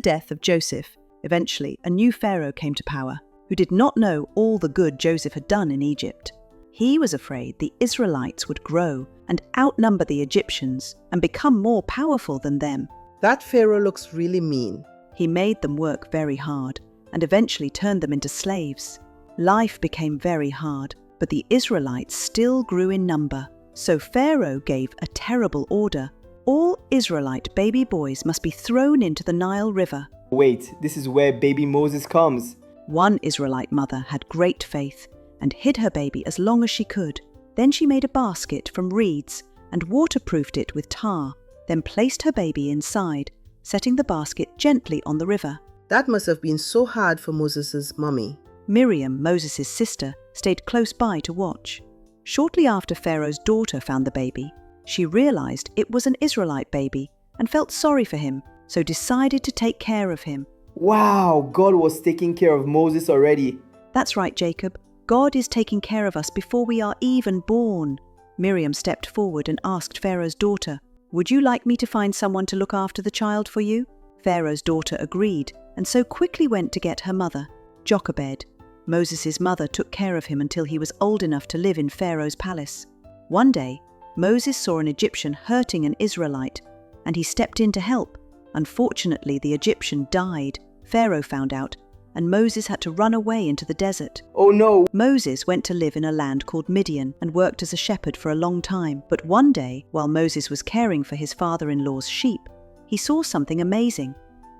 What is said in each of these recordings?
death of Joseph, eventually a new pharaoh came to power, who did not know all the good Joseph had done in Egypt. He was afraid the Israelites would grow and outnumber the Egyptians and become more powerful than them. That pharaoh looks really mean. He made them work very hard and eventually turned them into slaves. Life became very hard, but the Israelites still grew in number. So Pharaoh gave a terrible order. All Israelite baby boys must be thrown into the Nile River. Wait, this is where baby Moses comes. One Israelite mother had great faith and hid her baby as long as she could. Then she made a basket from reeds and waterproofed it with tar, then placed her baby inside, setting the basket gently on the river. That must have been so hard for Moses' mummy. Miriam, Moses' sister, stayed close by to watch. Shortly after Pharaoh's daughter found the baby, she realized it was an Israelite baby and felt sorry for him, so decided to take care of him. Wow, God was taking care of Moses already. That's right, Jacob. God is taking care of us before we are even born. Miriam stepped forward and asked Pharaoh's daughter, "Would you like me to find someone to look after the child for you?" Pharaoh's daughter agreed, and so quickly went to get her mother, Jochebed. Moses' mother took care of him until he was old enough to live in Pharaoh's palace. One day, Moses saw an Egyptian hurting an Israelite, and he stepped in to help. Unfortunately, the Egyptian died. Pharaoh found out, and Moses had to run away into the desert. Oh no! Moses went to live in a land called Midian and worked as a shepherd for a long time. But one day, while Moses was caring for his father-in-law's sheep, he saw something amazing.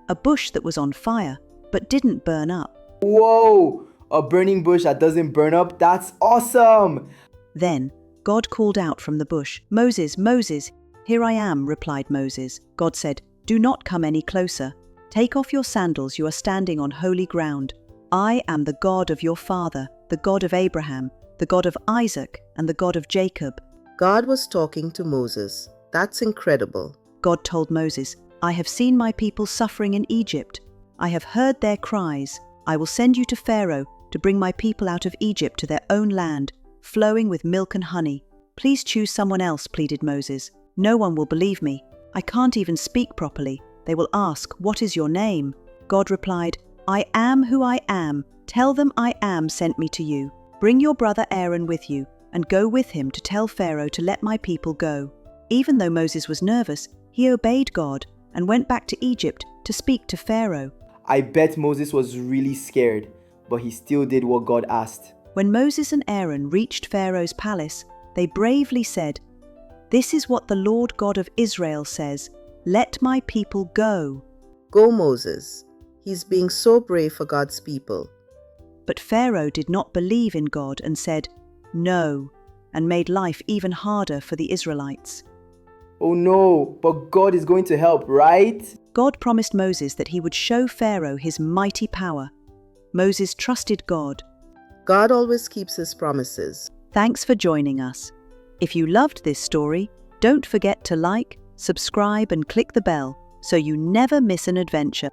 A bush that was on fire, but didn't burn up. Whoa! A burning bush that doesn't burn up? That's awesome! Then, God called out from the bush, "Moses, Moses!" "Here I am," replied Moses. God said, "Do not come any closer. Take off your sandals, you are standing on holy ground. I am the God of your father, the God of Abraham, the God of Isaac, and the God of Jacob." God was talking to Moses. That's incredible. God told Moses, "I have seen my people suffering in Egypt. I have heard their cries. I will send you to Pharaoh to bring my people out of Egypt to their own land, flowing with milk and honey. Please choose someone else," pleaded Moses. "No one will believe me. I can't even speak properly. They will ask, 'What is your name?'" God replied, "I am who I am. Tell them I am sent me to you. Bring your brother Aaron with you, and go with him to tell Pharaoh to let my people go." Even though Moses was nervous, he obeyed God and went back to Egypt to speak to Pharaoh. I bet Moses was really scared, but he still did what God asked. When Moses and Aaron reached Pharaoh's palace, they bravely said, "This is what the Lord God of Israel says, 'Let my people go.'" Go, Moses. He's being so brave for God's people. But Pharaoh did not believe in God and said, "No," and made life even harder for the Israelites. Oh no, but God is going to help, right? God promised Moses that he would show Pharaoh his mighty power. Moses trusted God. God always keeps his promises. Thanks for joining us. If you loved this story, don't forget to like, subscribe, and click the bell so you never miss an adventure.